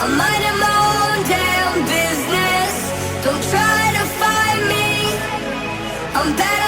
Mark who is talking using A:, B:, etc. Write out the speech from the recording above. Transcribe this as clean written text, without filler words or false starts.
A: I'm minding my own damn business. Don't try to find me. I'm better